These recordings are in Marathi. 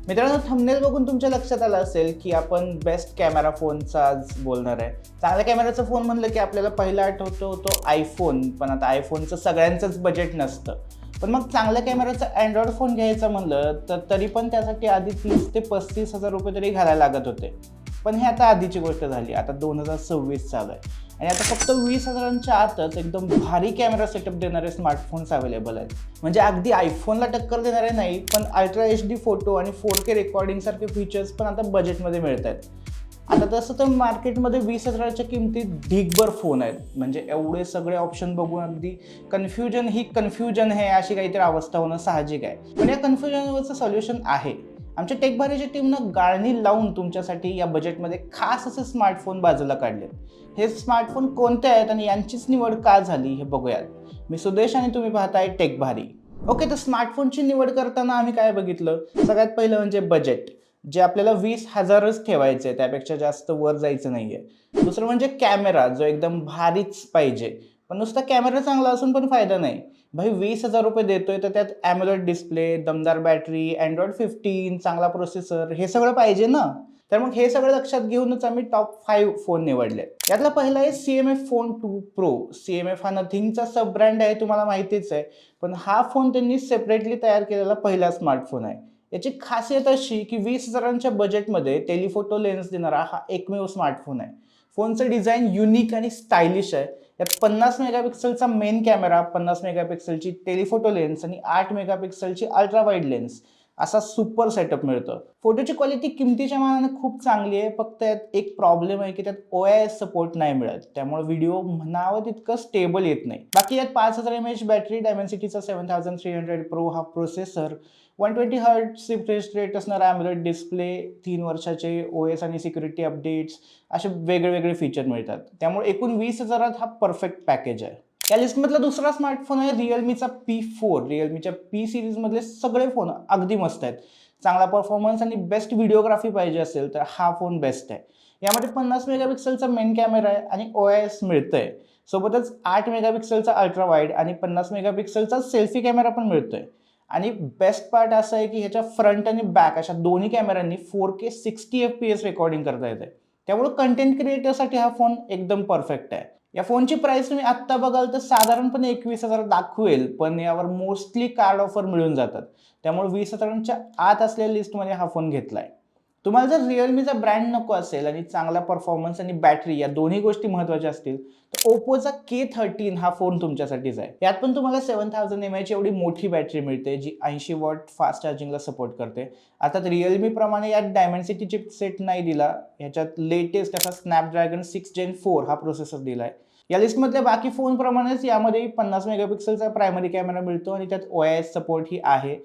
मित्रांनो, थंबनेल बघून तुमच्या लक्षात आलं असेल की आपण बेस्ट कॅमेरा फोनचा आज बोलणार आहे. चांगल्या कॅमेराचा फोन म्हणलं की आपल्याला पहिला आठवतो तो आयफोन. पण आता आयफोनचं सगळ्यांचंच बजेट नसतं. पण मग चांगल्या कॅमेराचा अँड्रॉइड फोन घ्यायचा म्हणलं तर तरी पण त्यासाठी आधी 30 ते 35,000 रुपये तरी घालायला लागत होते. पण हे आता आधीची गोष्ट झाली. आता 2026 चालू आहे आणि आता फक्त 20,000च्या आतच एकदम भारी कॅमेरा सेटअप देणारे स्मार्टफोन्स अवेलेबल आहेत. म्हणजे अगदी आयफोनला टक्कर देणारे नाही, पण अल्ट्रा HD फोटो आणि 4K रेकॉर्डिंग सारखे फीचर्स पण आता बजेटमध्ये मिळत आहेत. आता तसं तर मार्केटमध्ये 20,000च्या किमतीत ढिगभर फोन आहेत. म्हणजे एवढे सगळे ऑप्शन बघून अगदी कन्फ्युजन आहे अशी काहीतरी अवस्था होणं साहजिक आहे. पण या कन्फ्युजनवरचं सोल्युशन आहे. आमच्या टेकभारीच्या टीमनं गाळणी लावून तुमच्यासाठी या बजेटमध्ये खास असे स्मार्टफोन बाजूला काढले. हे स्मार्टफोन कोणते आहेत आणि यांचीच निवड का झाली हे बघूयात. मी सुदेश आणि तुम्ही पाहताय टेकभारी. ओके, तर स्मार्टफोनची निवड करताना आम्ही काय बघितलं? सगळ्यात पहिलं म्हणजे बजेट, जे आपल्याला 20,000च ठेवायचे, त्यापेक्षा जास्त वर जायचं नाहीये. दुसरं म्हणजे कॅमेरा, जो एकदम भारीच पाहिजे. पण नुसता कॅमेरा चांगला असून पण फायदा नाही. भाई 20,000 रुपये देतोय तर त्यात ॲमोलेड डिस्प्ले, दमदार बॅटरी, Android 15, चांगला प्रोसेसर, हे सगळं पाहिजे ना. तर मग हे सगळं लक्षात घेऊनच आम्ही टॉप 5 फोन निवडले. यातला पहिला आहे CMF फोन 2 Pro. CMF हा नथिंगचा सब ब्रँड आहे, तुम्हाला माहितीच आहे. पण हा फोन त्यांनी सेपरेटली तयार केलेला पहिला स्मार्टफोन आहे. याची खासियत अशी की 20,000च्या बजेटमध्ये टेलिफोटो लेन्स देणारा हा एकमेव स्मार्टफोन आहे. फोनचं डिझाईन युनिक आणि स्टायलिश आहे. यात 50 मेगापिक्सेलचा मेन कॅमेरा, 50 मेगापिक्सेलची टेलिफोटो लेन्स आणि 8 मेगापिक्सेलची अल्ट्रा वाईड लेन्स असा सुपर सेटअप मिळतो. फोटोची क्वालिटी किमतीच्या मानाने खूप चांगली आहे. फक्त यात एक प्रॉब्लेम आहे की त्यात OIS सपोर्ट नाही मिळत. त्यामुळे व्हिडिओ म्हणावं तितकं स्टेबल येत नाही. बाकी यात 5000 mAh बॅटरी, डायमेन्सिटीचा 7300 प्रो हा प्रोसेसर, 120 हर्ट्झ रिफ्रेश रेट असणारा AMOLED डिस्प्ले, 3 वर्षाचे OS आणि सिक्युरिटी अपडेट्स, असे वेगवेगळे फीचर मिळतात. त्यामुळे एकूण 20,000 हा परफेक्ट पॅकेज आहे. या लिस्टमधला दुसरा स्मार्टफोन आहे रिअलमीचा P4. रिअलमीच्या P सिरीजमधले सगळे फोन अगदी मस्त आहेत. चांगला परफॉर्मन्स आणि बेस्ट व्हिडिओग्राफी पाहिजे असेल तर हा फोन बेस्ट आहे. यामध्ये 50 मेगापिक्सेलचा मेन कॅमेरा आहे आणि OIS मिळतंय. सोबतच 8 मेगापिक्सेलचा अल्ट्रा वाईड आणि 50 मेगापिक्सेलचा सेल्फी कॅमेरा पण मिळतोय. आणि बेस्ट पार्ट असं आहे की ह्याच्या फ्रंट आणि बॅक अशा दोन्ही कॅमेऱ्यांनी 4K 60 FPS रेकॉर्डिंग करता येते. त्यामुळे कंटेंट क्रिएटरसाठी हा फोन एकदम परफेक्ट आहे. या फोनची प्राइस तुम्ही आत्ता बघाल तर साधारणपणे 21,000 दाखवेल, पण यावर मोस्टली कार्ड ऑफर मिळून जातात. त्यामुळे 20,000च्या आत असलेल्या लिस्टमध्ये हा फोन घेतलाय. तुम्हाला जर रिअलमीचा ब्रँड नको असेल आणि चांगला परफॉर्मन्स आणि बॅटरी या दोन्ही गोष्टी महत्त्वाच्या असतील तर ओप्पोचा K13 हा फोन तुमच्यासाठीच आहे. यात पण तुम्हाला 7000 mAh एवढी मोठी बॅटरी मिळते, जी 80 वॉट फास्ट चार्जिंगला सपोर्ट करते. अर्थात रिअलमी प्रमाणे यात डायमेन्सिटी चिपसेट नाही दिला. ह्याच्यात लेटेस्ट असा स्नॅपड्रॅगन 6 Gen 4 हा प्रोसेसर दिलाय. या लिस्टमधल्या बाकी फोनप्रमाणेच यामध्ये 50 मेगापिक्सेलचा प्रायमरी कॅमेरा मिळतो आणि त्यात OIS सपोर्ट ही आहे.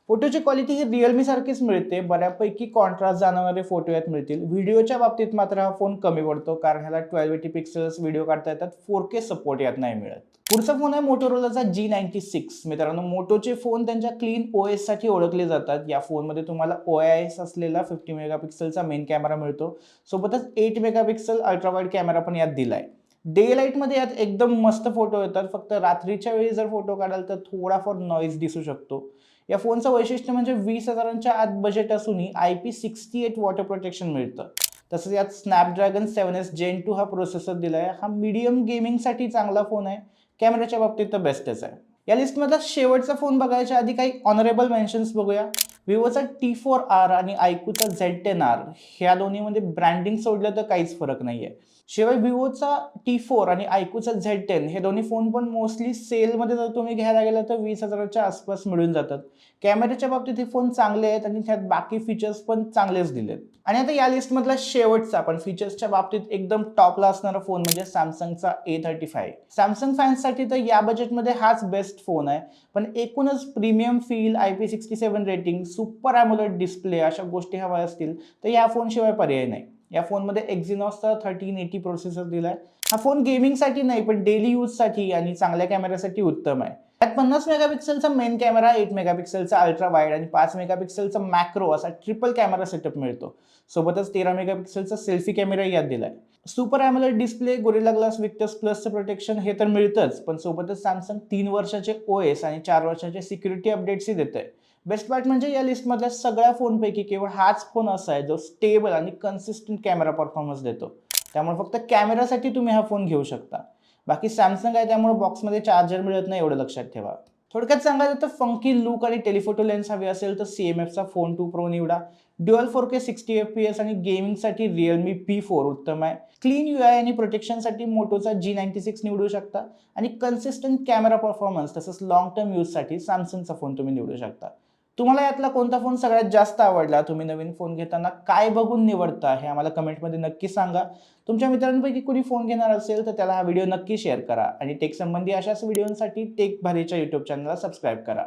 फोटोची क्वालिटी ही रिअलमी सारखीच मिळते. बऱ्यापैकी कॉन्ट्रास्ट जाणवणारे फोटो यात मिळतील. व्हिडिओच्या बाबतीत मात्र हा फोन कमी पडतो, कारण ह्याला 1280 पिक्सेल्स व्हिडिओ काढता येतात. 4K सपोर्ट यात नाही मिळत. पुढचा फोन आहे मोटोरोलाचा G96. मित्रांनो, मोटोचे फोन त्यांच्या क्लीन OS साठी ओळखले जातात. या फोनमध्ये तुम्हाला OIS असलेला 50 मेगापिक्सेलचा मेन कॅमेरा मिळतो. सोबतच 8 मेगापिक्सेल अल्ट्रा वाईड कॅमेरा पण यात दिलाय. डे लाईटमध्ये यात एकदम मस्त फोटो येतात. फक्त रात्रीच्या वेळी जर फोटो काढाल तर थोडाफार नॉईज दिसू शकतो. या फोनचं वैशिष्ट्य म्हणजे 20,000च्या आत बजेट असूनही IP68 वॉटर प्रोटेक्शन मिळतं. तसंच यात स्नॅपड्रॅगन 7S Gen 2 हा प्रोसेसर दिलाय. हा मीडियम गेमिंगसाठी चांगला फोन आहे. कॅमेऱ्याच्या बाबतीत तर बेस्टच आहे. या लिस्टमधला शेवटचा फोन बघायच्या आधी काही ऑनरेबल मेन्शन्स बघूया. विवोचा T4R आणि आयकूचा Z10R, ह्या दोन्हीमध्ये ब्रँडिंग सोडलं तर काहीच फरक नाहीये. शिवाय विवोचा T4 आणि आयकूचा Z10 हे दोन्ही फोन पण मोस्टली सेलमध्ये जर तुम्ही घ्यायला गेला तर 20,000च्या आसपास मिळून जातात. कॅमेऱ्याच्या बाबतीत हे फोन चांगले आहेत आणि त्यात बाकी फीचर्स पण चांगलेच दिलेत. आणि आता या लिस्टमधला शेवटचा पण फीचर्सच्या बाबतीत एकदम टॉपला असणारा फोन म्हणजे सॅमसंगचा A35. सॅमसंग फॅन्ससाठी तर या बजेटमध्ये हाच बेस्ट फोन आहे. पण एकूणच premium feel, IP67 rating, super AMOLED display अशा गोष्टी हव्या असतील तर या फोनशिवाय पर्याय नाही. या फोनमध्ये एक्झिनॉसचा 1380 प्रोसेसर दिलाय. हा फोन गेमिंगसाठी नाही पण डेली यूजसाठी आणि चांगल्या कॅमेऱ्यासाठी उत्तम आहे. यात 50 मेगापिक्सेलचा मेन कॅमेरा, 8 मेगापिक्सेलचा अल्ट्रा वाईड आणि 5 मेगापिक्सेलचा मॅक्रो असा ट्रिपल कॅमेरा सेटअप मिळतो. सोबतच 13 मेगापिक्सेलचा सेल्फी कॅमेरा यात दिलाय. Super AMOLED display, gorilla glass victus प्लसचं प्रोटेक्शन हे तर मिळतंच, पण सोबतच सॅमसंग 3 वर्षाचे OS आणि 4 वर्षाचे सिक्युरिटी अपडेट्सही देतंय. बेस्ट पार्ट म्हणजे या लिस्टमधल्या सगळ्या फोनपैकी केवळ हाच फोन असा आहे जो स्टेबल आणि कन्सिस्टंट कॅमेरा परफॉर्मन्स देतो. त्यामुळे फक्त कॅमेरासाठी तुम्ही हा फोन घेऊ शकता. बाकी सॅमसंग आहे त्यामुळे बॉक्समध्ये चार्जर मिळत नाही एवढं लक्षात ठेवा. थोडक्यात सांगायचं तर फंकी लुक आणि टेलिफोटो लेन्स हवी असेल तर CMFचा फोन 2 Pro निवडा. ड्युअल 4K 60 FPS आणि गेमिंगसाठी Realme P4 उत्तम आहे. क्लीन UI आणि प्रोटेक्शनसाठी मोटोचा G96 निवडू शकता आणि कन्सिस्टंट कॅमेरा परफॉर्मन्स तसंच लॉंग टर्म यूजसाठी सॅमसंगचा फोन तुम्ही निवडू शकता. तुम्हाला यातला कोणता फोन सगळ्यात जास्त आवडला? तुम्ही नवीन फोन घेताना काय बघून निवडता हे आम्हाला कमेंटमध्ये नक्की सांगा. तुमच्या मित्रांपैकी कोणी फोन घेणार असेल तर त्याला हा व्हिडिओ नक्की शेअर करा आणि टेक संबंधी अशाच व्हिडिओंसाठी टेक भारीच्या YouTube चॅनलला सबस्क्राईब करा.